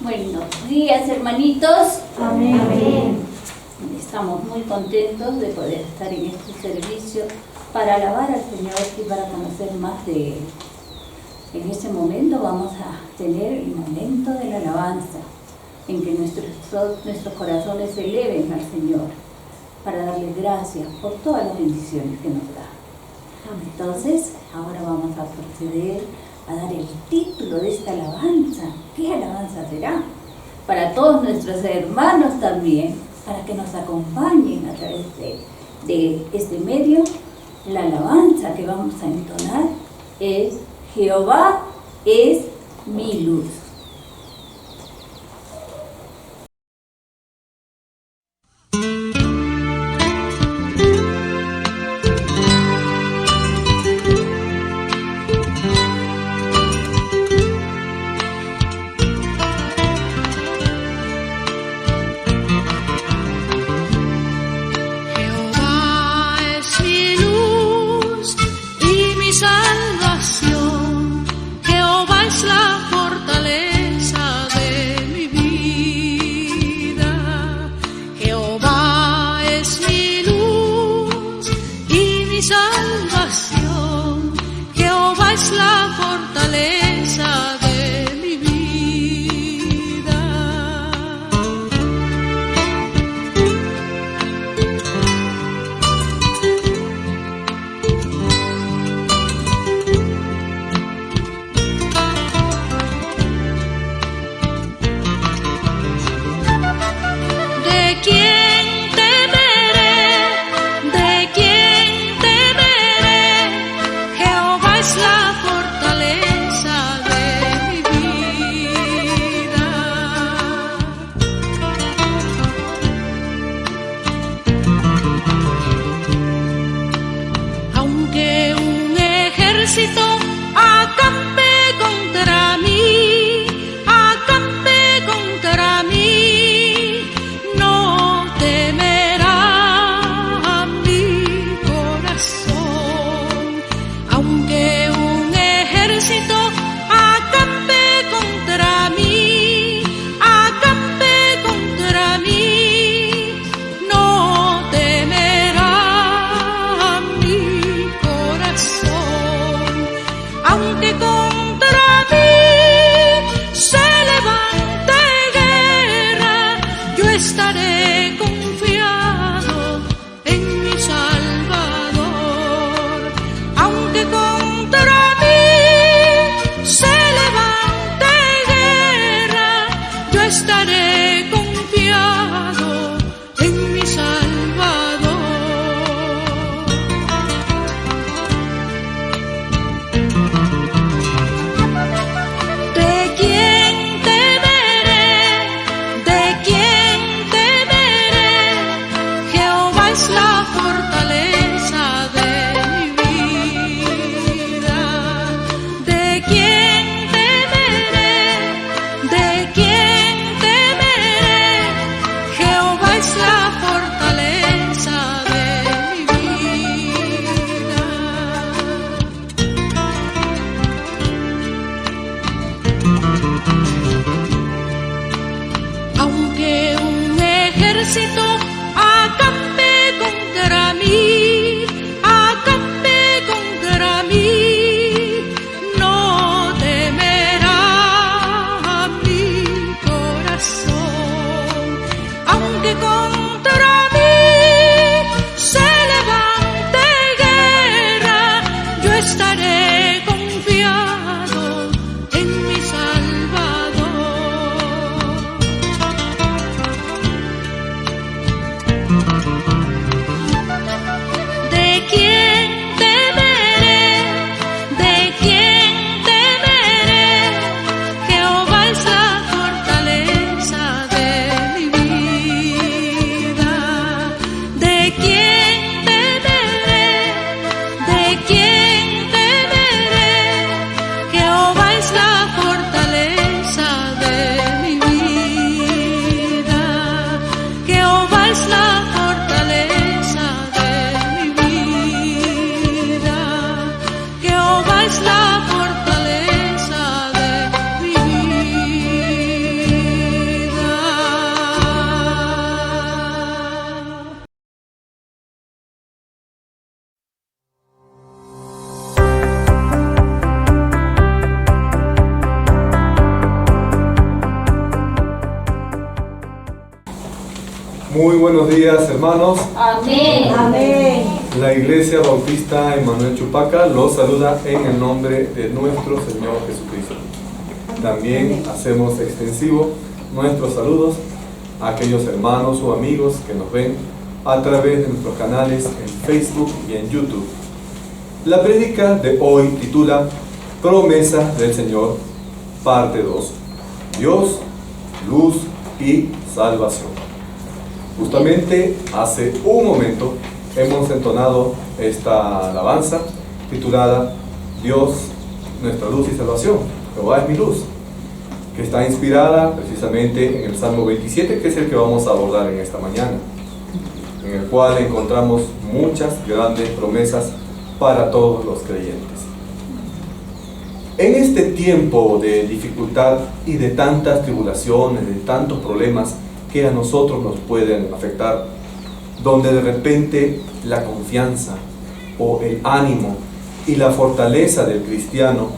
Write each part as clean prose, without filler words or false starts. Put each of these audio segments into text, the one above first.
Buenos días, hermanitos. Amén. Estamos muy contentos de poder estar en este servicio para alabar al Señor y para conocer más de Él. En este momento vamos a tener el momento de la alabanza, en que nuestros corazones se eleven al Señor para darle gracias por todas las bendiciones que nos da. Entonces, ahora vamos a proceder a dar el título de esta alabanza. ¿Qué alabanza será? Para todos nuestros hermanos también, para que nos acompañen a través de este medio. La alabanza que vamos a entonar es: Jehová es mi luz. Muy buenos días, hermanos. Amén. Amén. La Iglesia Bautista Emmanuel Chupaca los saluda en el nombre de nuestro Señor Jesucristo. También hacemos extensivo nuestros saludos a aquellos hermanos o amigos que nos ven a través de nuestros canales en Facebook y en YouTube. La prédica de hoy titula Promesas del Señor, parte 2. Dios, luz y salvación. Justamente hace un momento hemos entonado esta alabanza titulada Dios, nuestra luz y salvación. Jehová es mi luz, que está inspirada precisamente en el Salmo 27, que es el que vamos a abordar en esta mañana, en el cual encontramos muchas grandes promesas para todos los creyentes. En este tiempo de dificultad y de tantas tribulaciones, de tantos problemas que a nosotros nos pueden afectar, donde de repente la confianza o el ánimo y la fortaleza del cristiano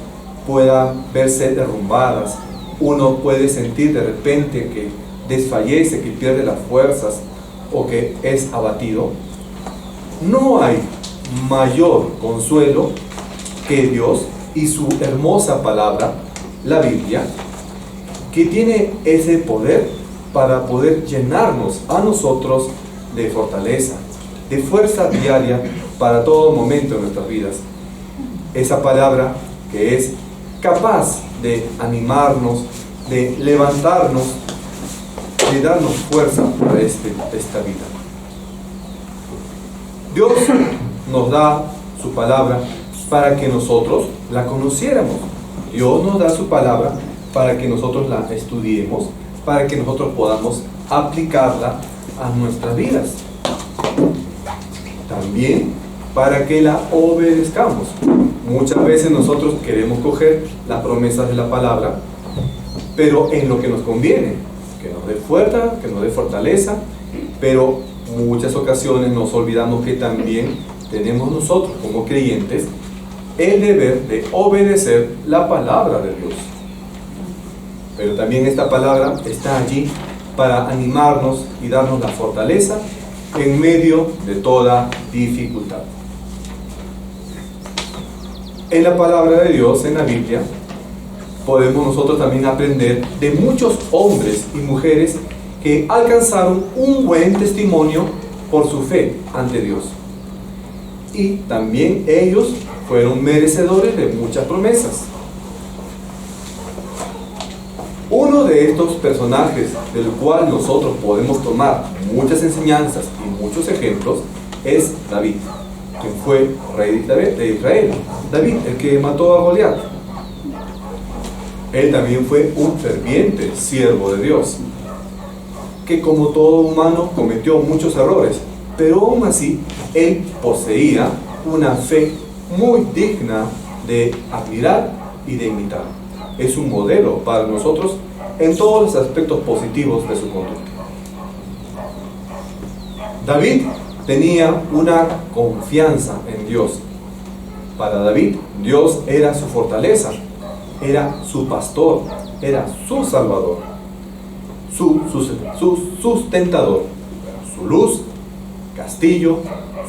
puedan verse derrumbadas, uno puede sentir de repente que desfallece, que pierde las fuerzas o que es abatido, no hay mayor consuelo que Dios y su hermosa palabra, la Biblia, que tiene ese poder para poder llenarnos a nosotros de fortaleza, de fuerza diaria para todo momento de nuestras vidas. Esa palabra que es capaz de animarnos, de levantarnos, de darnos fuerza para esta vida. Dios nos da su palabra para que nosotros la conociéramos. Dios nos da su palabra para que nosotros la estudiemos, para que nosotros podamos aplicarla a nuestras vidas. También para que la obedezcamos. Muchas veces nosotros queremos coger las promesas de la palabra, pero en lo que nos conviene, que nos dé fuerza, que nos dé fortaleza, pero muchas ocasiones nos olvidamos que también tenemos nosotros como creyentes el deber de obedecer la palabra de Dios. Pero también esta palabra está allí para animarnos y darnos la fortaleza en medio de toda dificultad. En la palabra de Dios, en la Biblia, podemos nosotros también aprender de muchos hombres y mujeres que alcanzaron un buen testimonio por su fe ante Dios. Y también ellos fueron merecedores de muchas promesas. Uno de estos personajes del cual nosotros podemos tomar muchas enseñanzas y muchos ejemplos es David, quien fue rey de Israel. David, el que mató a Goliat. Él también fue un ferviente siervo de Dios, que como todo humano cometió muchos errores, pero aún así él poseía una fe muy digna de admirar y de imitar. Es un modelo para nosotros en todos los aspectos positivos de su conducta. David tenía una confianza en Dios. Para David, Dios era su fortaleza, era su pastor, era su salvador, su sustentador, su luz, castillo,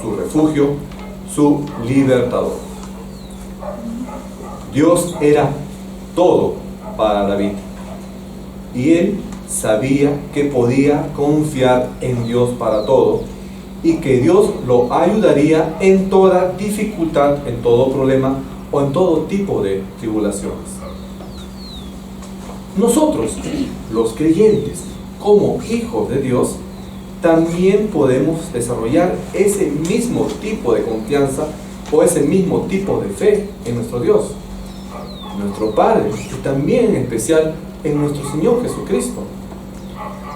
su refugio, su libertador. Dios era todo para David, y él sabía que podía confiar en Dios para todo y que Dios lo ayudaría en toda dificultad, en todo problema o en todo tipo de tribulaciones. Nosotros, los creyentes, como hijos de Dios, también podemos desarrollar ese mismo tipo de confianza o ese mismo tipo de fe en nuestro Dios, nuestro Padre, y también en especial en nuestro Señor Jesucristo,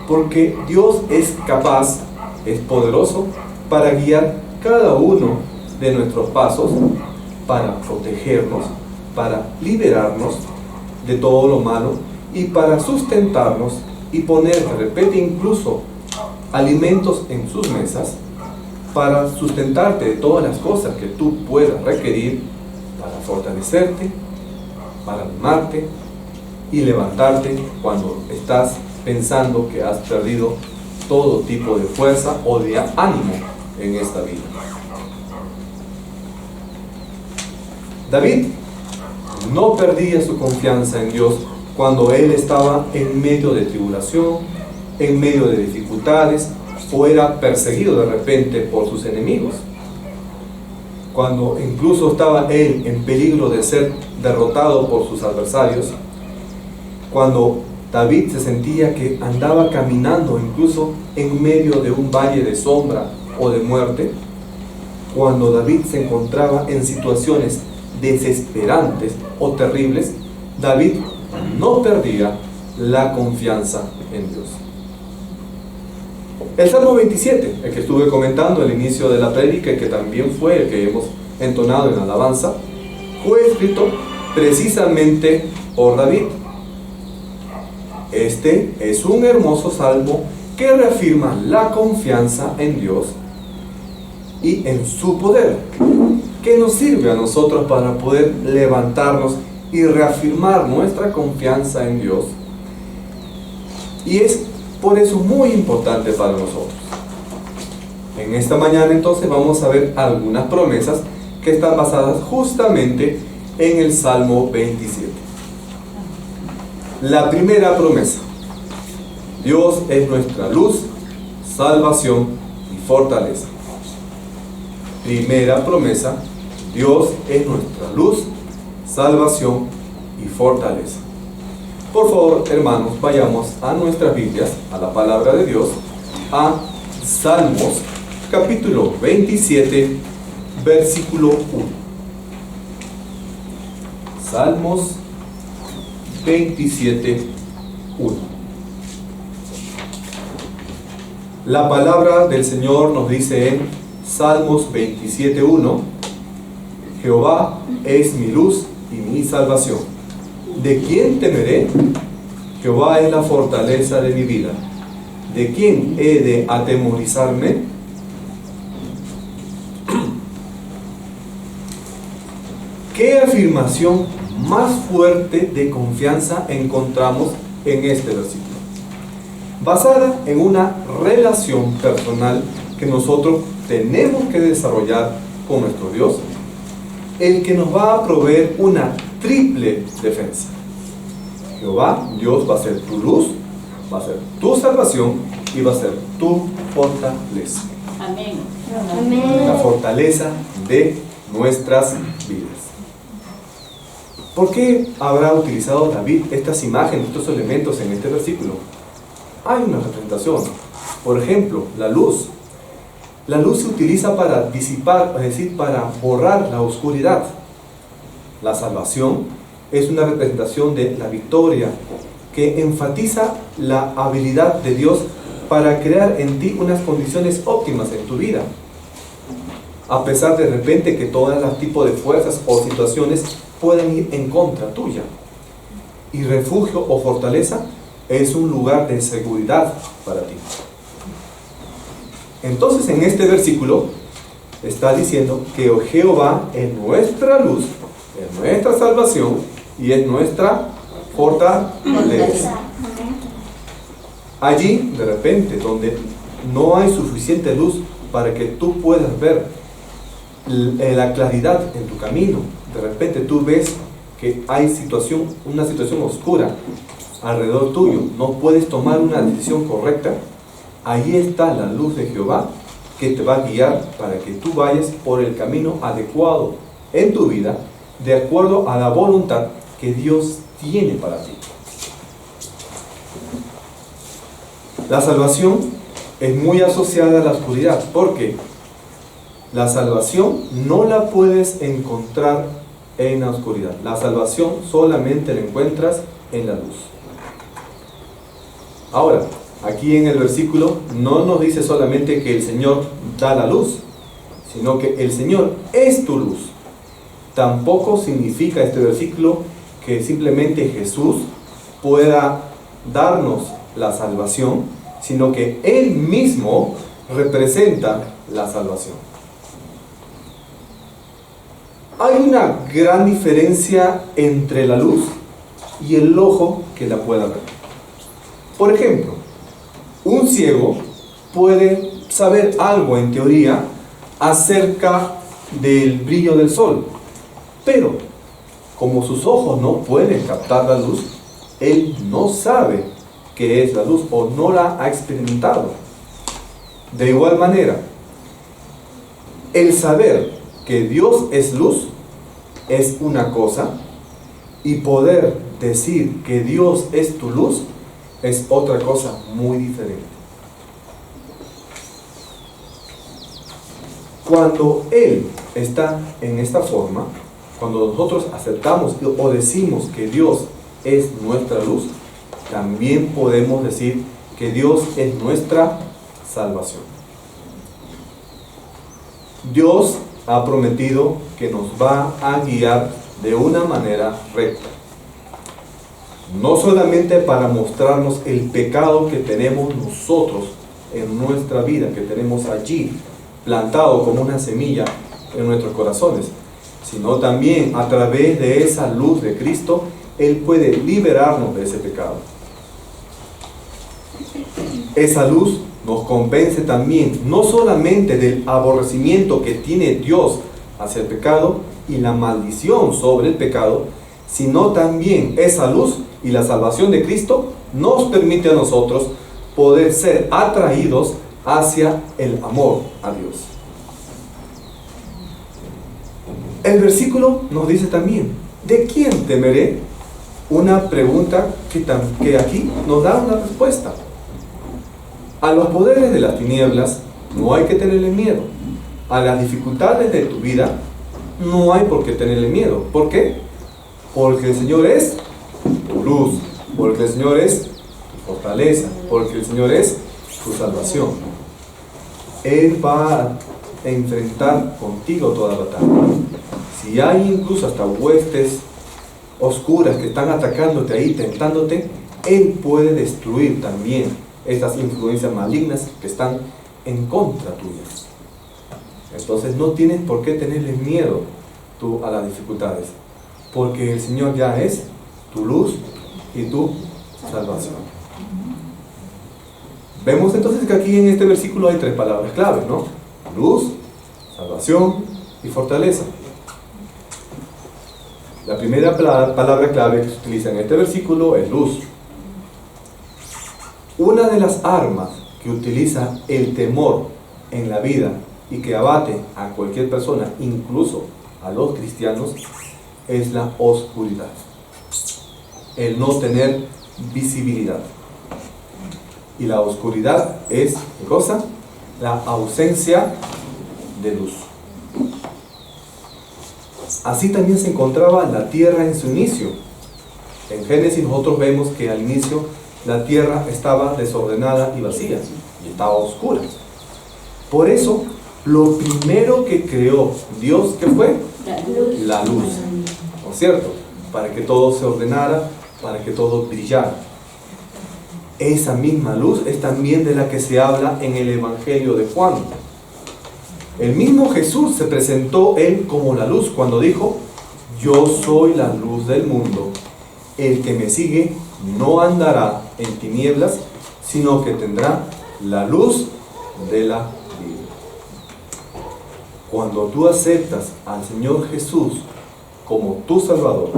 porque Dios es capaz, es poderoso para guiar cada uno de nuestros pasos, para protegernos, para liberarnos de todo lo malo y para sustentarnos y poner de repente incluso alimentos en sus mesas para sustentarte de todas las cosas que tú puedas requerir, para fortalecerte, para animarte y levantarte cuando estás pensando que has perdido todo tipo de fuerza o de ánimo en esta vida. David no perdía su confianza en Dios cuando él estaba en medio de tribulación, en medio de dificultades, o era perseguido de repente por sus enemigos. Cuando incluso estaba él en peligro de ser derrotado por sus adversarios, cuando David se sentía que andaba caminando incluso en medio de un valle de sombra o de muerte, cuando David se encontraba en situaciones desesperantes o terribles, David no perdía la confianza en Dios. El Salmo 27, el que estuve comentando al inicio de la prédica y que también fue el que hemos entonado en alabanza, fue escrito precisamente por David. Este es un hermoso salmo que reafirma la confianza en Dios y en su poder, que nos sirve a nosotros para poder levantarnos y reafirmar nuestra confianza en Dios. Y es por eso muy importante para nosotros. En esta mañana entonces vamos a ver algunas promesas que están basadas justamente en el Salmo 27. La primera promesa: Dios es nuestra luz, salvación y fortaleza. Primera promesa: Dios es nuestra luz, salvación y fortaleza. Por favor, hermanos, vayamos a nuestras Biblias, a la palabra de Dios, a Salmos, capítulo 27, versículo 1. Salmos 27, 1. La palabra del Señor nos dice en Salmos 27, 1: Jehová es mi luz y mi salvación. ¿De quién temeré? Jehová es la fortaleza de mi vida. ¿De quién he de atemorizarme? ¿Qué afirmación más fuerte de confianza encontramos en este versículo? Basada en una relación personal que nosotros tenemos que desarrollar con nuestro Dios, el que nos va a proveer una triple defensa. Jehová, Dios, va a ser tu luz, va a ser tu salvación y va a ser tu fortaleza. Amén. La fortaleza de nuestras vidas. ¿Por qué habrá utilizado David estas imágenes, estos elementos en este versículo? Hay una representación. Por ejemplo, la luz. La luz se utiliza para disipar, es decir, para borrar la oscuridad. La salvación es una representación de la victoria que enfatiza la habilidad de Dios para crear en ti unas condiciones óptimas en tu vida. A pesar de repente que todos los tipos de fuerzas o situaciones pueden ir en contra tuya. Y refugio o fortaleza es un lugar de seguridad para ti. Entonces en este versículo está diciendo que Jehová es nuestra luz, es nuestra salvación y es nuestra fortaleza. Allí, de repente, donde no hay suficiente luz para que tú puedas ver la claridad en tu camino, de repente tú ves que hay una situación oscura alrededor tuyo, no puedes tomar una decisión correcta. Ahí está la luz de Jehová que te va a guiar para que tú vayas por el camino adecuado en tu vida, de acuerdo a la voluntad que Dios tiene para ti. La salvación es muy asociada a la oscuridad, porque la salvación no la puedes encontrar en la oscuridad. La salvación solamente la encuentras en la luz. Ahora, aquí en el versículo no nos dice solamente que el Señor da la luz, sino que el Señor es tu luz. Tampoco significa este versículo que simplemente Jesús pueda darnos la salvación, sino que Él mismo representa la salvación. Hay una gran diferencia entre la luz y el ojo que la pueda ver. Por ejemplo, un ciego puede saber algo en teoría acerca del brillo del sol, pero como sus ojos no pueden captar la luz, él no sabe qué es la luz o no la ha experimentado. De igual manera, el saber que Dios es luz es una cosa, y poder decir que Dios es tu luz es otra cosa muy diferente. Cuando Él está en esta forma, cuando nosotros aceptamos o decimos que Dios es nuestra luz, también podemos decir que Dios es nuestra salvación. Dios ha prometido que nos va a guiar de una manera recta. No solamente para mostrarnos el pecado que tenemos nosotros en nuestra vida, que tenemos allí plantado como una semilla en nuestros corazones, sino también a través de esa luz de Cristo, Él puede liberarnos de ese pecado. Esa luz nos convence también, no solamente del aborrecimiento que tiene Dios hacia el pecado y la maldición sobre el pecado, sino también esa luz y la salvación de Cristo nos permite a nosotros poder ser atraídos hacia el amor a Dios. El versículo nos dice también, ¿de quién temeré? Una pregunta que aquí nos da una respuesta. A los poderes de las tinieblas no hay que tenerle miedo. A las dificultades de tu vida no hay por qué tenerle miedo. ¿Por qué? Porque el Señor es tu luz, porque el Señor es tu fortaleza, porque el Señor es tu salvación. Él va a enfrentar contigo toda batalla. Si hay incluso hasta huestes oscuras que están atacándote ahí, tentándote, Él puede destruir también estas influencias malignas que están en contra tuya. Entonces no tienes por qué tenerle miedo tú a las dificultades, porque el Señor ya es tu luz y tu salvación. Vemos entonces que aquí en este versículo hay tres palabras claves, ¿no? Luz, salvación y fortaleza. La primera palabra clave que se utiliza en este versículo es luz. Una de las armas que utiliza el temor en la vida y que abate a cualquier persona, incluso a los cristianos, es la oscuridad. El no tener visibilidad. Y la oscuridad es, ¿qué cosa? La ausencia de luz. Así también se encontraba la tierra en su inicio. En Génesis nosotros vemos que al inicio la tierra estaba desordenada y vacía, y estaba oscura. Por eso, lo primero que creó Dios, ¿qué fue? La luz. ¿No es cierto? Para que todo se ordenara, para que todo brillara. Esa misma luz es también de la que se habla en el Evangelio de Juan. El mismo Jesús se presentó Él como la luz cuando dijo: yo soy la luz del mundo. El que me sigue no andará en tinieblas, sino que tendrá la luz de la vida. Cuando tú aceptas al Señor Jesús como tu Salvador,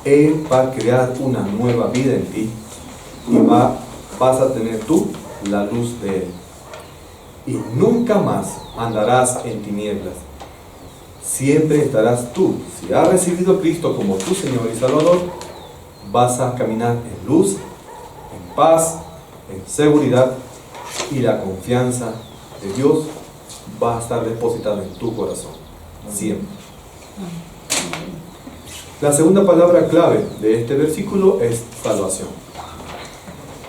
Él va a crear una nueva vida en ti y vas a tener tú la luz de Él. Y nunca más andarás en tinieblas. Siempre estarás tú, si has recibido a Cristo como tu Señor y Salvador, vas a caminar en luz, en paz, en seguridad, y la confianza de Dios va a estar depositada en tu corazón, siempre. La segunda palabra clave de este versículo es salvación.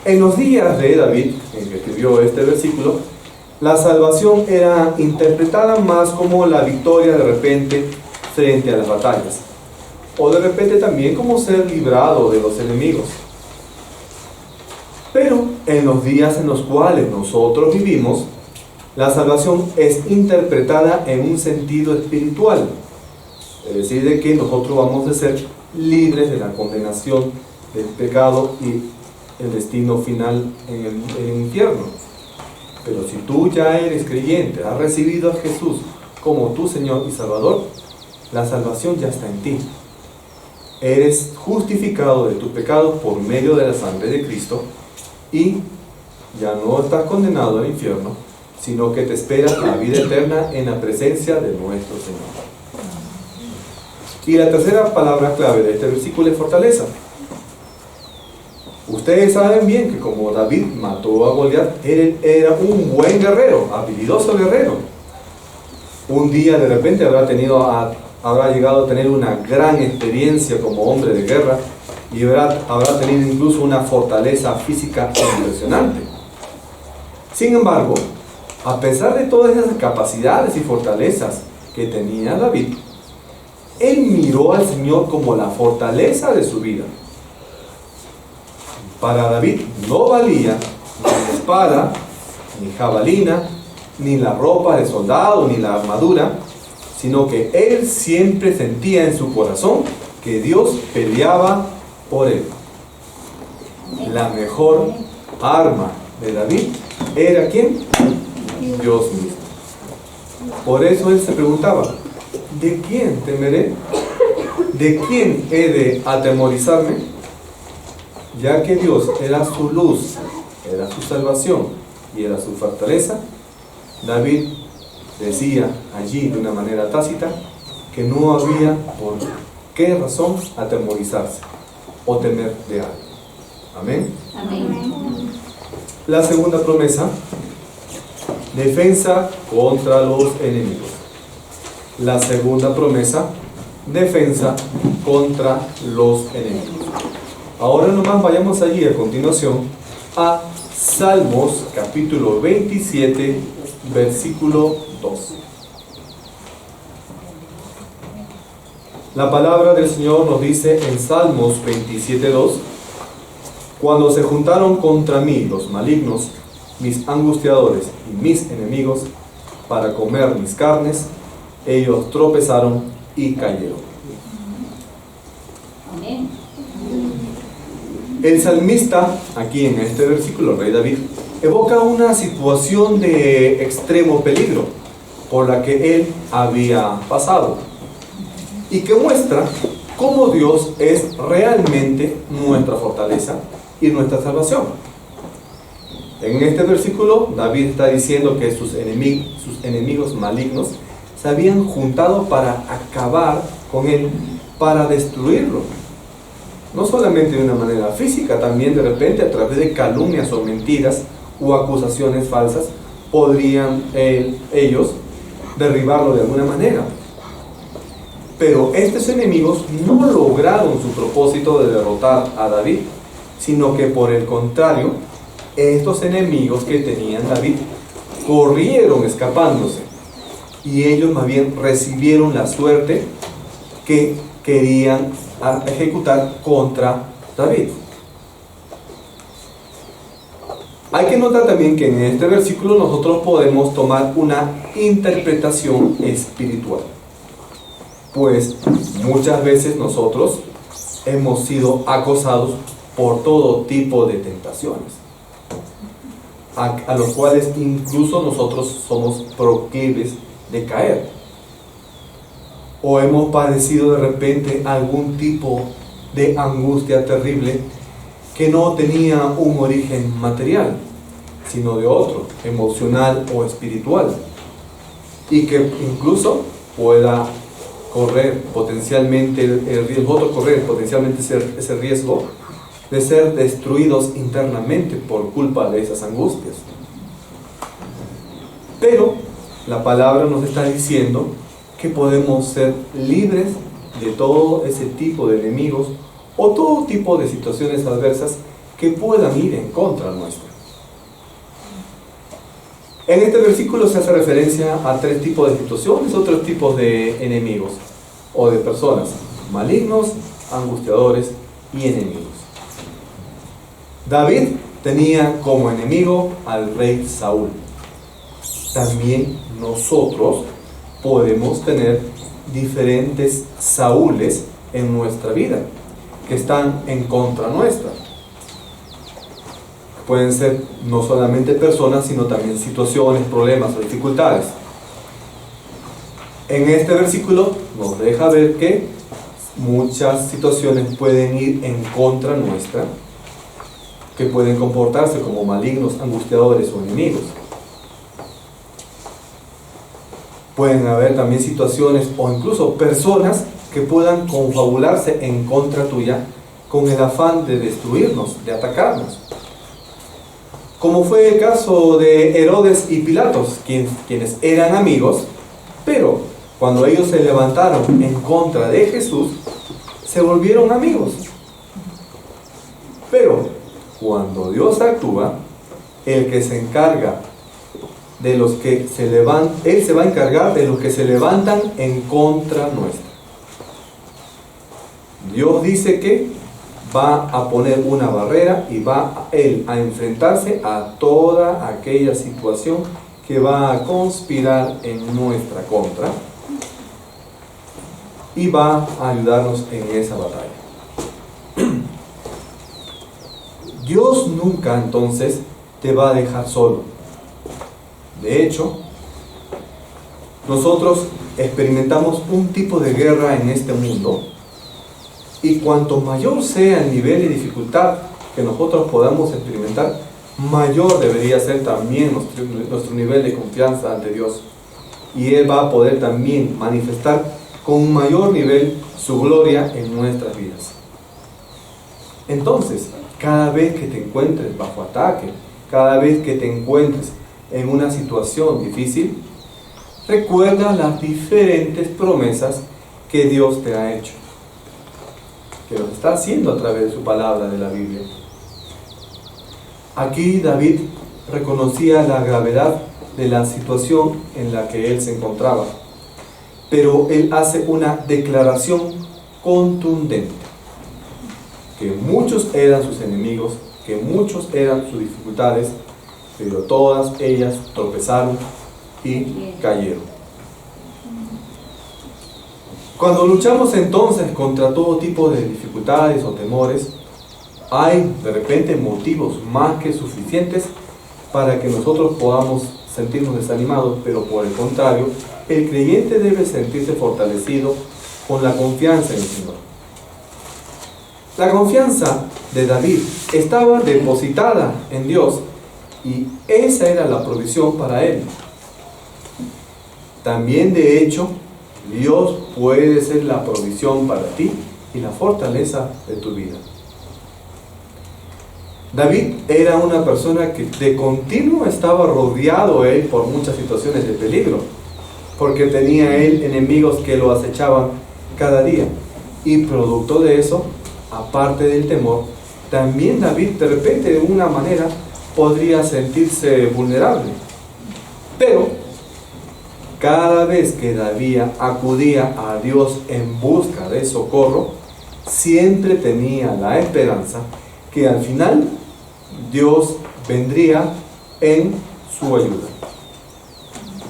En los días de David, en que escribió este versículo, la salvación era interpretada más como la victoria de repente frente a las batallas, o de repente también como ser librado de los enemigos. Pero en los días en los cuales nosotros vivimos, la salvación es interpretada en un sentido espiritual, es decir, de que nosotros vamos a ser libres de la condenación del pecado y el destino final en el infierno. Pero si tú ya eres creyente, has recibido a Jesús como tu Señor y Salvador, la salvación ya está en ti. Eres justificado de tu pecado por medio de la sangre de Cristo y ya no estás condenado al infierno, sino que te espera la vida eterna en la presencia de nuestro Señor. Y la tercera palabra clave de este versículo es fortaleza. Ustedes saben bien que como David mató a Goliat, él era un buen guerrero, habilidoso guerrero. Un día de repente habrá llegado a tener una gran experiencia como hombre de guerra y habrá tenido incluso una fortaleza física impresionante. Sin embargo, a pesar de todas esas capacidades y fortalezas que tenía David, él miró al Señor como la fortaleza de su vida. Para David no valía ni espada, ni jabalina, ni la ropa de soldado, ni la armadura, sino que él siempre sentía en su corazón que Dios peleaba por él. La mejor arma de David era ¿quién? Dios mismo. Por eso él se preguntaba, ¿de quién temeré? ¿De quién he de atemorizarme? Ya que Dios era su luz, era su salvación y era su fortaleza, David decía allí de una manera tácita que no había por qué razón atemorizarse o temer de algo. Amén. Amén. La segunda promesa, defensa contra los enemigos. La segunda promesa, defensa contra los enemigos. Ahora nomás vayamos allí a continuación a Salmos capítulo 27, versículo 2. La palabra del Señor nos dice en Salmos 27, 2: Cuando se juntaron contra mí los malignos, mis angustiadores y mis enemigos, para comer mis carnes, ellos tropezaron y cayeron. Amén. El salmista, aquí en este versículo, el rey David, evoca una situación de extremo peligro por la que él había pasado y que muestra cómo Dios es realmente nuestra fortaleza y nuestra salvación. En este versículo, David está diciendo que sus enemigos malignos se habían juntado para acabar con él, para destruirlo. No solamente de una manera física, también de repente a través de calumnias o mentiras o acusaciones falsas, podrían ellos derribarlo de alguna manera. Pero estos enemigos no lograron su propósito de derrotar a David, sino que por el contrario, estos enemigos que tenían David corrieron escapándose, y ellos más bien recibieron la suerte que querían ejecutar contra David. Hay que notar también que en este versículo nosotros podemos tomar una interpretación espiritual, pues muchas veces nosotros hemos sido acosados por todo tipo de tentaciones, a los cuales incluso nosotros somos proclives de caer. O hemos padecido de repente algún tipo de angustia terrible que no tenía un origen material, sino de otro, emocional o espiritual, y que incluso pueda correr potencialmente el riesgo, ese riesgo de ser destruidos internamente por culpa de esas angustias. Pero la palabra nos está diciendo que podemos ser libres de todo ese tipo de enemigos o todo tipo de situaciones adversas que puedan ir en contra nuestra. En este versículo se hace referencia a tres tipos de situaciones o tres tipos de enemigos o de personas: malignos, angustiadores y enemigos. David tenía como enemigo al rey Saúl. También nosotros podemos tener diferentes Saúles en nuestra vida que están en contra nuestra. Pueden ser no solamente personas, sino también situaciones, problemas o dificultades. En este versículo nos deja ver que muchas situaciones pueden ir en contra nuestra, que pueden comportarse como malignos, angustiadores o enemigos. Pueden haber también situaciones o incluso personas que puedan confabularse en contra tuya con el afán de destruirnos, de atacarnos. Como fue el caso de Herodes y Pilatos, quienes eran amigos, pero cuando ellos se levantaron en contra de Jesús, se volvieron amigos. Pero cuando Dios actúa, el que se encarga de los que se levantan, Él se va a encargar de los que se levantan en contra nuestra. Dios dice que va a poner una barrera y va Él a enfrentarse a toda aquella situación que va a conspirar en nuestra contra y va a ayudarnos en esa batalla. Dios nunca entonces te va a dejar solo. De hecho, nosotros experimentamos un tipo de guerra en este mundo, y cuanto mayor sea el nivel de dificultad que nosotros podamos experimentar, mayor debería ser también nuestro nivel de confianza ante Dios. Y Él va a poder también manifestar con un mayor nivel su gloria en nuestras vidas. Entonces, cada vez que te encuentres bajo ataque, cada vez que te encuentres en una situación difícil, recuerda las diferentes promesas que Dios te ha hecho, que lo está haciendo a través de su palabra de la Biblia. Aquí David reconocía la gravedad de la situación en la que él se encontraba, pero él hace una declaración contundente, que muchos eran sus enemigos, que muchos eran sus dificultades, pero todas ellas tropezaron y cayeron. Cuando luchamos entonces contra todo tipo de dificultades o temores, hay de repente motivos más que suficientes para que nosotros podamos sentirnos desanimados, pero por el contrario, el creyente debe sentirse fortalecido con la confianza en el Señor. La confianza de David estaba depositada en Dios y esa era la provisión para él. También, de hecho, Dios puede ser la provisión para ti y la fortaleza de tu vida. David era una persona que de continuo estaba rodeado él por muchas situaciones de peligro, porque tenía él enemigos que lo acechaban cada día. Y producto de eso, aparte del temor, también David de repente de una manera podría sentirse vulnerable. Pero cada vez que David acudía a Dios en busca de socorro, siempre tenía la esperanza que al final Dios vendría en su ayuda.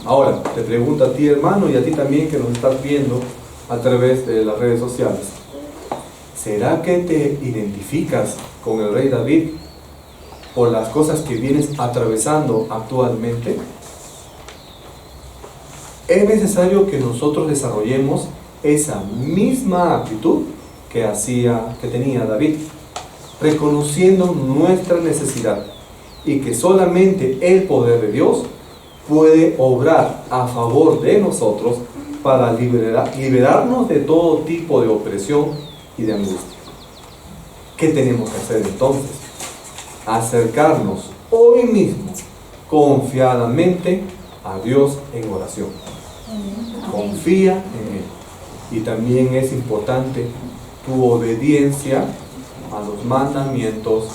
Ahora, te pregunto a ti, hermano, y a ti también que nos estás viendo a través de las redes sociales, ¿será que te identificas con el rey David por las cosas que vienes atravesando actualmente? Es necesario que nosotros desarrollemos esa misma actitud que tenía David, reconociendo nuestra necesidad y que solamente el poder de Dios puede obrar a favor de nosotros para liberarnos de todo tipo de opresión y de angustia. ¿Qué tenemos que hacer entonces? Acercarnos hoy mismo confiadamente a Dios en oración. Confía en Él. Y también es importante tu obediencia a los mandamientos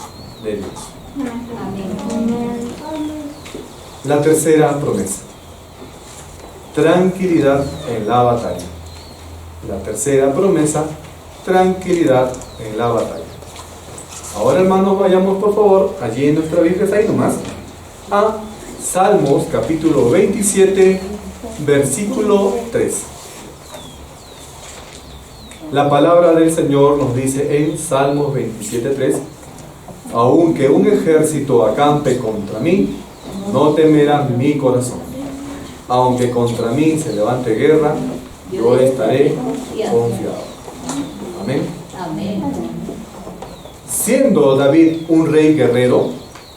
de Dios. Amén. La tercera promesa: tranquilidad en la batalla. La tercera promesa: tranquilidad en la batalla. Ahora, hermanos, vayamos por favor allí en nuestra Biblia, ahí nomás, a Salmos capítulo 27, versículo 3. La palabra del Señor nos dice en Salmos 27:3: aunque un ejército acampe contra mí, no temerá mi corazón. Aunque contra mí se levante guerra, yo estaré confiado. Amén. Amén. Siendo David un rey guerrero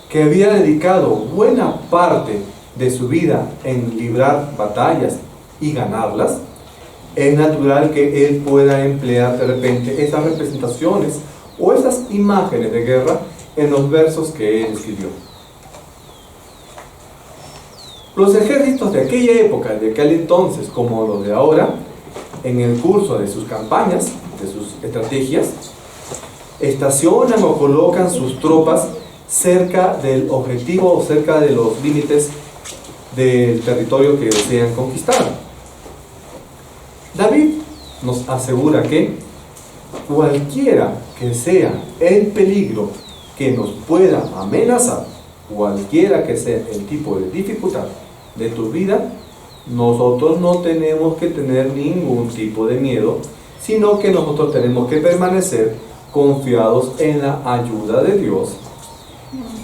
que había dedicado buena parte de su vida en librar batallas y ganarlas, es natural que él pueda emplear de repente esas representaciones o esas imágenes de guerra en los versos que él escribió. Los ejércitos de aquella época, de aquel entonces, como los de ahora, en el curso de sus campañas, de sus estrategias, estacionan o colocan sus tropas cerca del objetivo o cerca de los límites del territorio que desean conquistar. David nos asegura que cualquiera que sea el peligro que nos pueda amenazar, cualquiera que sea el tipo de dificultad de tu vida, nosotros no tenemos que tener ningún tipo de miedo, sino que nosotros tenemos que permanecer confiados en la ayuda de Dios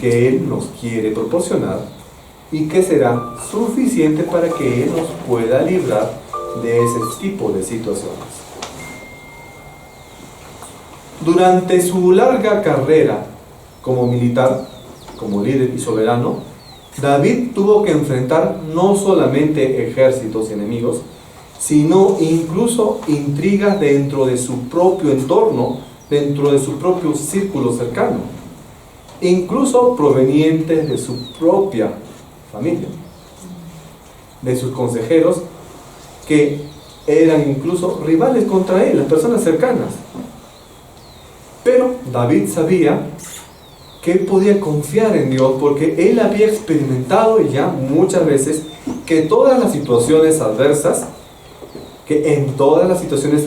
que Él nos quiere proporcionar y que será suficiente para que Él nos pueda librar de ese tipo de situaciones. Durante su larga carrera como militar, como líder y soberano, David tuvo que enfrentar no solamente ejércitos enemigos, sino incluso intrigas dentro de su propio entorno, dentro de su propio círculo cercano, incluso provenientes de su propia familia, de sus consejeros, que eran incluso rivales contra él, las personas cercanas. Pero David sabía que él podía confiar en Dios porque él había experimentado ya muchas veces que en todas las situaciones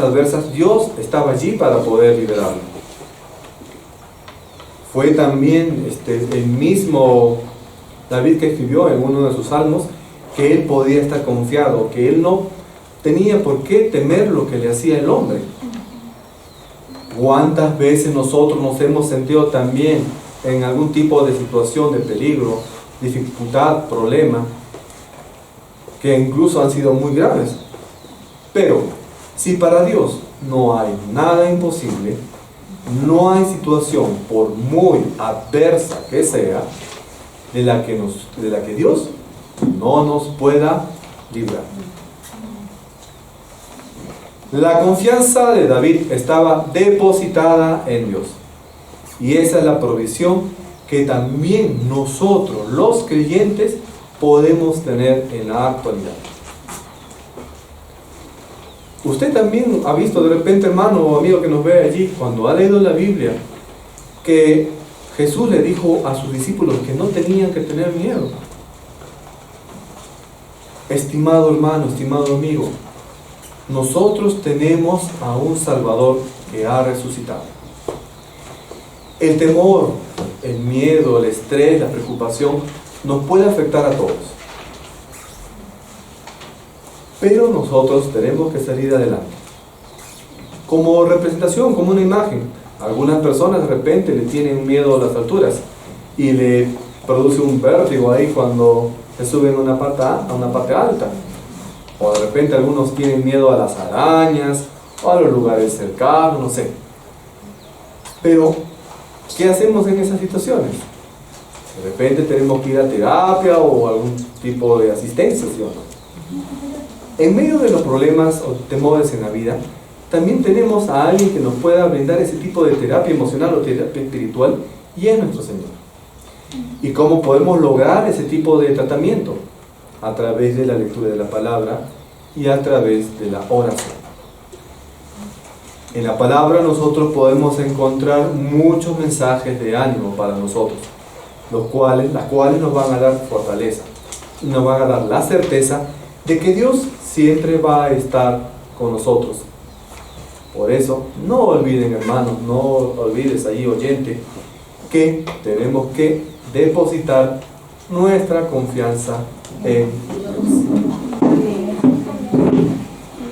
adversas Dios estaba allí para poder liberarlo. Fue también el mismo David que escribió en uno de sus salmos que él podía estar confiado, que él no tenía por qué temer lo que le hacía el hombre. ¿Cuántas veces nosotros nos hemos sentido también en algún tipo de situación de peligro, dificultad, problema, que incluso han sido muy graves? Pero si para Dios no hay nada imposible, no hay situación, por muy adversa que sea, de la que Dios no nos pueda librar. La confianza de David estaba depositada en Dios. Y esa es la provisión que también nosotros, los creyentes, podemos tener en la actualidad. Usted también ha visto de repente, hermano o amigo que nos ve allí, cuando ha leído la Biblia, que Jesús le dijo a sus discípulos que no tenían que tener miedo. Estimado hermano, estimado amigo, nosotros tenemos a un Salvador que ha resucitado. El temor, el miedo, el estrés, la preocupación nos puede afectar a todos. Pero nosotros tenemos que salir adelante. Como representación, como una imagen. Algunas personas de repente le tienen miedo a las alturas y le produce un vértigo ahí cuando se suben a una parte alta. O de repente algunos tienen miedo a las arañas o a los lugares cercanos, no sé. Pero, ¿qué hacemos en esas situaciones? De repente tenemos que ir a terapia o algún tipo de asistencia, ¿sí o no? En medio de los problemas o temores en la vida, también tenemos a alguien que nos pueda brindar ese tipo de terapia emocional o terapia espiritual, y es nuestro Señor. ¿Y cómo podemos lograr ese tipo de tratamiento? A través de la lectura de la palabra y a través de la oración. En la palabra nosotros podemos encontrar muchos mensajes de ánimo para nosotros, las cuales nos van a dar fortaleza y nos van a dar la certeza de que Dios siempre va a estar con nosotros. Por eso, no olviden, hermanos, no olvides ahí, oyente, que tenemos que depositar nuestra confianza en Dios.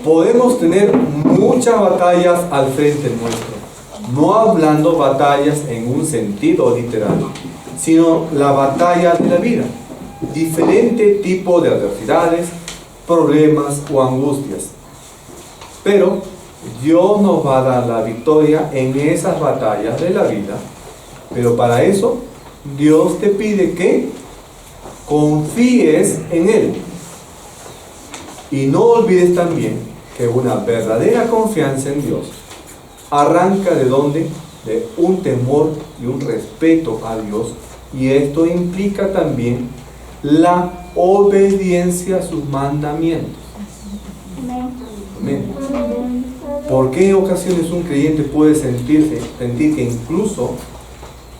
Podemos tener muchas batallas al frente nuestro, no hablando batallas en un sentido literal, sino la batalla de la vida, diferente tipo de adversidades, problemas o angustias. Pero Dios nos va a dar la victoria en esas batallas de la vida, pero para eso Dios te pide que confíes en Él. Y no olvides también que una verdadera confianza en Dios arranca ¿de dónde? De un temor y un respeto a Dios, y esto implica también la obediencia a sus mandamientos. Amén. ¿Por qué en ocasiones un creyente puede sentir que incluso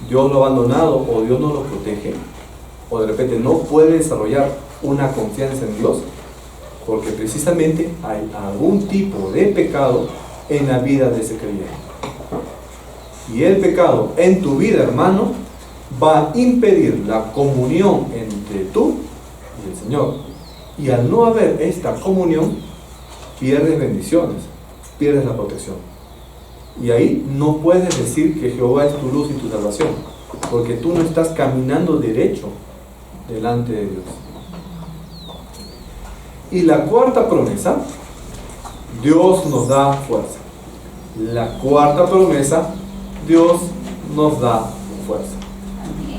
Dios lo ha abandonado o Dios no lo protege? O de repente no puede desarrollar una confianza en Dios, porque precisamente hay algún tipo de pecado en la vida de ese creyente. Y el pecado en tu vida, hermano, va a impedir la comunión entre tú y el Señor. Y al no haber esta comunión, pierdes bendiciones, pierdes la protección. Y ahí no puedes decir que Jehová es tu luz y tu salvación, porque tú no estás caminando derecho delante de Dios. Y la cuarta promesa, Dios nos da fuerza. La cuarta promesa, Dios nos da fuerza.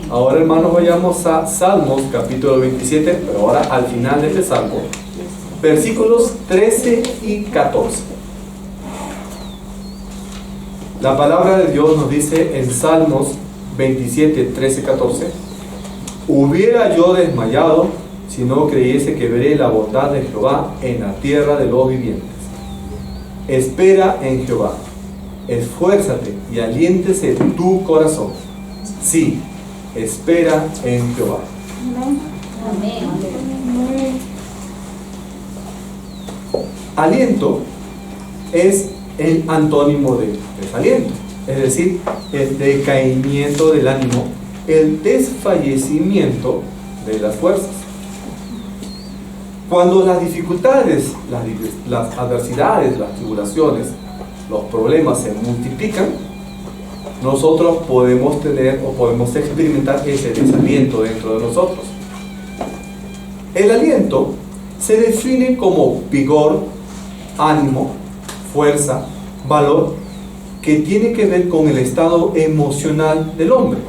Ahora, hermanos, vayamos a Salmos capítulo 27, pero ahora al final de este salmo, versículos 13 y 14. La palabra de Dios nos dice en Salmos 27, 13, 14: hubiera yo desmayado si no creyese que veré la bondad de Jehová en la tierra de los vivientes. Espera en Jehová, esfuérzate y aliéntese tu corazón. Sí, espera en Jehová. Amén. Aliento es el antónimo de desaliento, es decir, el decaimiento del ánimo, el desfallecimiento de las fuerzas. Cuando las dificultades, las adversidades, las tribulaciones, los problemas se multiplican, nosotros podemos tener o podemos experimentar ese desaliento dentro de nosotros. El aliento se define como vigor, ánimo, fuerza, valor, que tiene que ver con el estado emocional del hombre.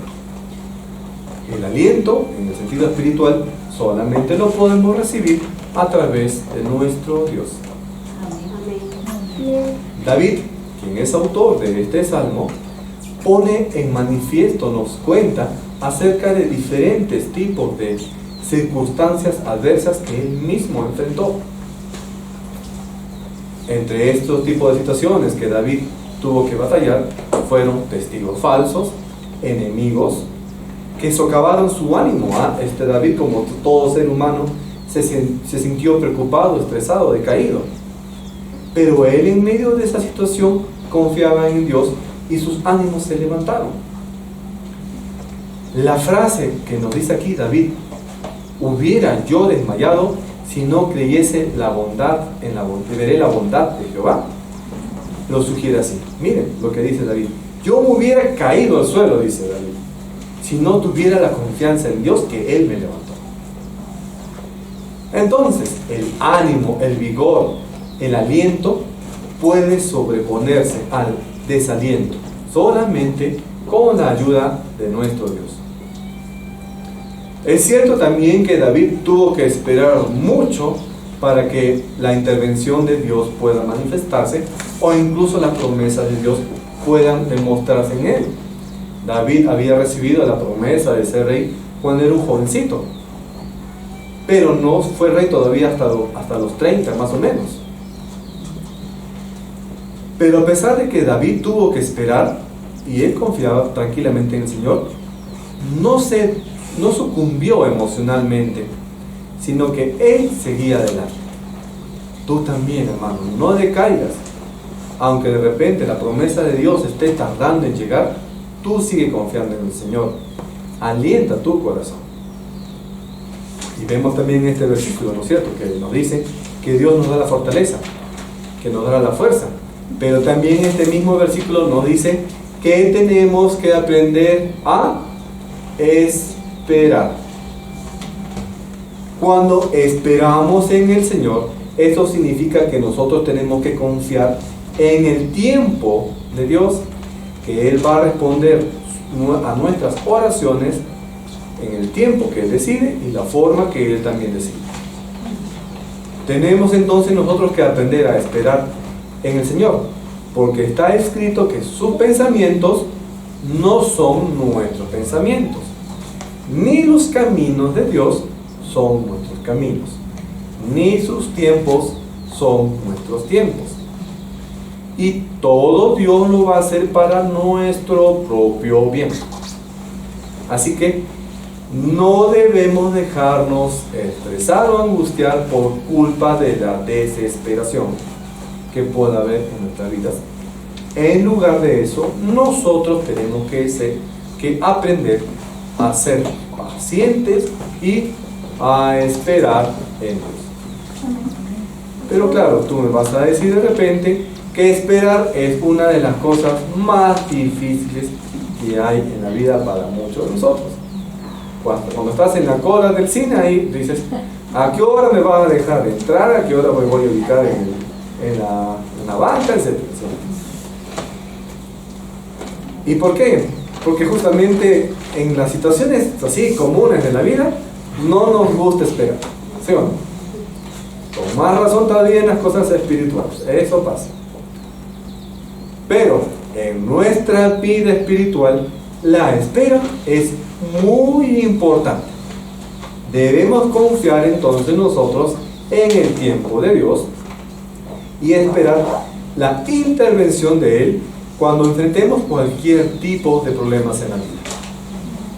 El aliento, en el sentido espiritual, solamente lo podemos recibir a través de nuestro Dios. David, quien es autor de este salmo, pone en manifiesto, nos cuenta acerca de diferentes tipos de circunstancias adversas que él mismo enfrentó. Entre estos tipos de situaciones que David tuvo que batallar fueron testigos falsos, enemigos que socavaron su ánimo. David, como todo ser humano, se sintió preocupado, estresado, decaído. Pero él, en medio de esa situación, confiaba en Dios y sus ánimos se levantaron. La frase que nos dice aquí David: hubiera yo desmayado si no creyese veré la bondad de Jehová, lo sugiere así. Miren lo que dice David: yo me hubiera caído al suelo, dice David, si no tuviera la confianza en Dios que Él me levantó. Entonces, el ánimo, el vigor, el aliento puede sobreponerse al desaliento solamente con la ayuda de nuestro Dios. Es cierto también que David tuvo que esperar mucho para que la intervención de Dios pueda manifestarse, o incluso las promesas de Dios puedan demostrarse en él. David había recibido la promesa de ser rey cuando era un jovencito, pero no fue rey todavía hasta los 30 más o menos. Pero a pesar de que David tuvo que esperar y él confiaba tranquilamente en el Señor, no sucumbió emocionalmente, sino que él seguía adelante. Tú también, hermano, no decaigas. Aunque de repente la promesa de Dios esté tardando en llegar, tú sigue confiando en el Señor. Alienta tu corazón. Y vemos también en este versículo, ¿no es cierto?, que nos dice que Dios nos da la fortaleza, que nos da la fuerza. Pero también este mismo versículo nos dice que tenemos que aprender a esperar. Cuando esperamos en el Señor, eso significa que nosotros tenemos que confiar en el tiempo de Dios, que Él va a responder a nuestras oraciones en el tiempo que Él decide y la forma que Él también decide. Tenemos entonces nosotros que aprender a esperar en el Señor, porque está escrito que sus pensamientos no son nuestros pensamientos, ni los caminos de Dios son nuestros caminos, ni sus tiempos son nuestros tiempos. Y todo Dios lo va a hacer para nuestro propio bien. Así que no debemos dejarnos estresar o angustiar por culpa de la desesperación que pueda haber en nuestras vidas. En lugar de eso, nosotros tenemos que aprender a ser pacientes y a esperar en Dios. Pero claro, tú me vas a decir de repente que esperar es una de las cosas más difíciles que hay en la vida para muchos de nosotros. Cuando estás en la cola del cine, ahí dices, ¿a qué hora me vas a dejar entrar? ¿A qué hora me voy a ubicar en la banca? Etcétera, etcétera. ¿Y por qué? Porque justamente en las situaciones así comunes de la vida no nos gusta esperar, ¿sí o no? Con más razón todavía en las cosas espirituales, eso pasa. Pero en nuestra vida espiritual la espera es muy importante. Debemos confiar entonces nosotros en el tiempo de Dios y esperar la intervención de Él cuando enfrentemos cualquier tipo de problemas en la vida.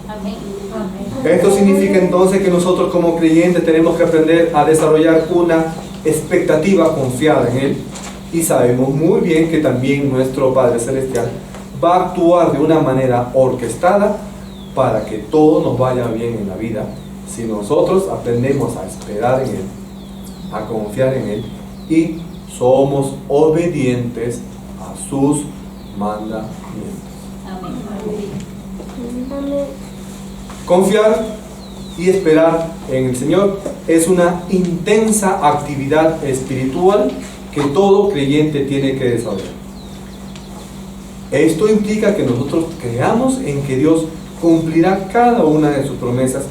Amén. Esto significa entonces que nosotros como creyentes tenemos que aprender a desarrollar una expectativa confiada en Él, y sabemos muy bien que también nuestro Padre Celestial va a actuar de una manera orquestada para que todo nos vaya bien en la vida si nosotros aprendemos a esperar en Él, a confiar en Él y somos obedientes a sus mandamientos. Amén. Confiar y esperar en el Señor es una intensa actividad espiritual que todo creyente tiene que desarrollar. Esto implica que nosotros creamos en que Dios cumplirá cada una de sus promesas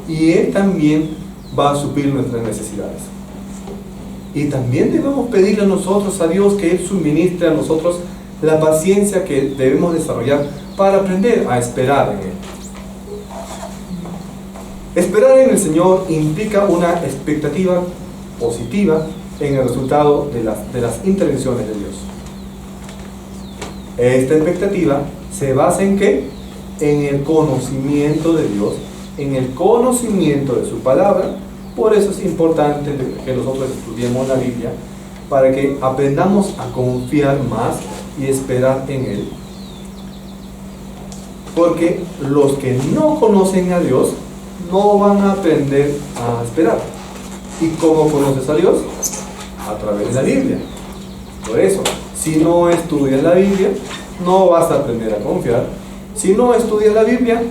y Él también va a suplir nuestras necesidades. Y también debemos pedirle a nosotros, a Dios, que Él suministre a nosotros la paciencia que debemos desarrollar para aprender a esperar en Él. Esperar en el Señor implica una expectativa positiva en el resultado de las intervenciones de Dios. Esta expectativa se basa en ¿qué? En el conocimiento de Dios, en el conocimiento de su palabra. Por eso es importante que nosotros estudiemos la Biblia, para que aprendamos a confiar más y esperar en Él. Porque los que no conocen a Dios no van a aprender a esperar. ¿Y cómo conoces a Dios? A través de la Biblia. Por eso, si no estudias la Biblia, no vas a aprender a confiar. Si no estudias la Biblia,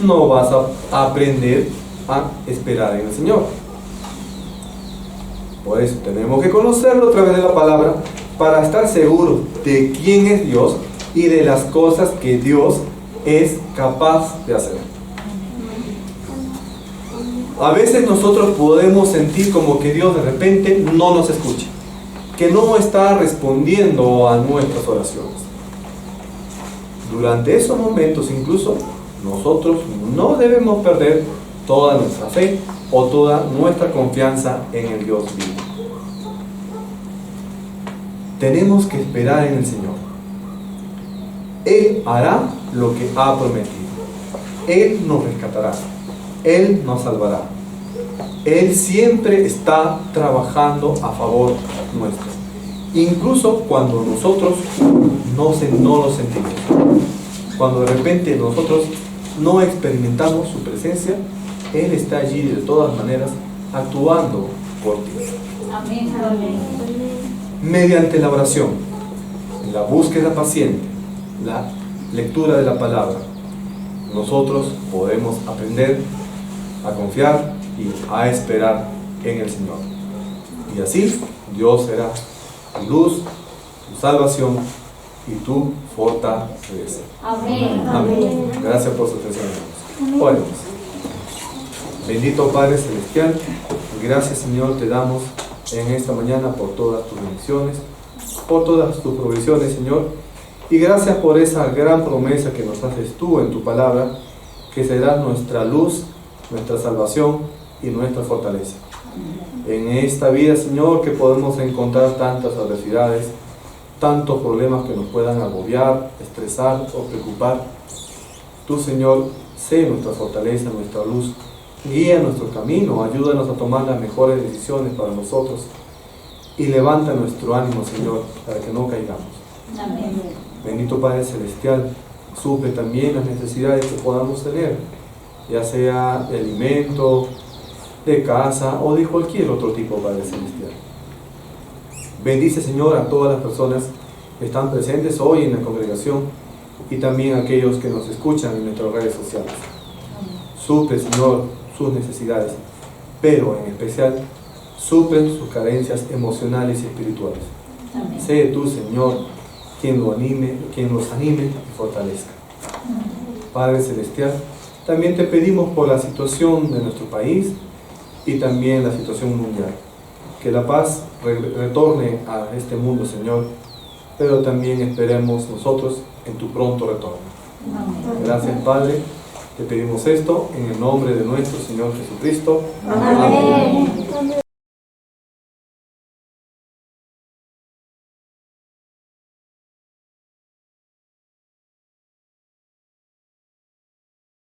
no vas a aprender a esperar en el Señor. Por eso tenemos que conocerlo a través de la palabra para estar seguros de quién es Dios y de las cosas que Dios es capaz de hacer. A veces nosotros podemos sentir como que Dios de repente no nos escucha, que no está respondiendo a nuestras oraciones. Durante esos momentos incluso nosotros no debemos perder toda nuestra fe o toda nuestra confianza en el Dios vivo. Tenemos que esperar en el Señor. Él hará lo que ha prometido. Él nos rescatará. Él nos salvará. Él siempre está trabajando a favor nuestro, incluso cuando nosotros no lo sentimos. Cuando de repente nosotros no experimentamos su presencia, Él está allí de todas maneras actuando por ti. Amén. Amén. Mediante la oración, la búsqueda paciente, la lectura de la palabra, nosotros podemos aprender a confiar y a esperar en el Señor. Y así Dios será tu luz, tu salvación y tu fortaleza. Amén. Amén. Gracias por su atención, hermanos. Oremos. Bendito Padre Celestial, gracias, Señor, te damos en esta mañana por todas tus bendiciones, por todas tus provisiones, Señor, y gracias por esa gran promesa que nos haces tú en tu palabra, que será nuestra luz, nuestra salvación y nuestra fortaleza. En esta vida, Señor, que podemos encontrar tantas adversidades, tantos problemas que nos puedan agobiar, estresar o preocupar, tú, Señor, sé nuestra fortaleza, nuestra luz. Guía nuestro camino, ayúdanos a tomar las mejores decisiones para nosotros y levanta nuestro ánimo, Señor, para que no caigamos. Amén. Bendito Padre Celestial, suple también las necesidades que podamos tener, ya sea de alimento, de casa o de cualquier otro tipo, Padre Celestial. Bendice, Señor, a todas las personas que están presentes hoy en la congregación y también a aquellos que nos escuchan en nuestras redes sociales. Suple, Señor, sus necesidades, pero en especial suplen sus carencias emocionales y espirituales. Amén. Sé tú, Señor, quien los anime y fortalezca. Padre Celestial, también te pedimos por la situación de nuestro país y también la situación mundial, que la paz retorne a este mundo, Señor, pero también esperemos nosotros en tu pronto retorno. Amén. Gracias, Padre. Te pedimos esto en el nombre de nuestro Señor Jesucristo. Amén.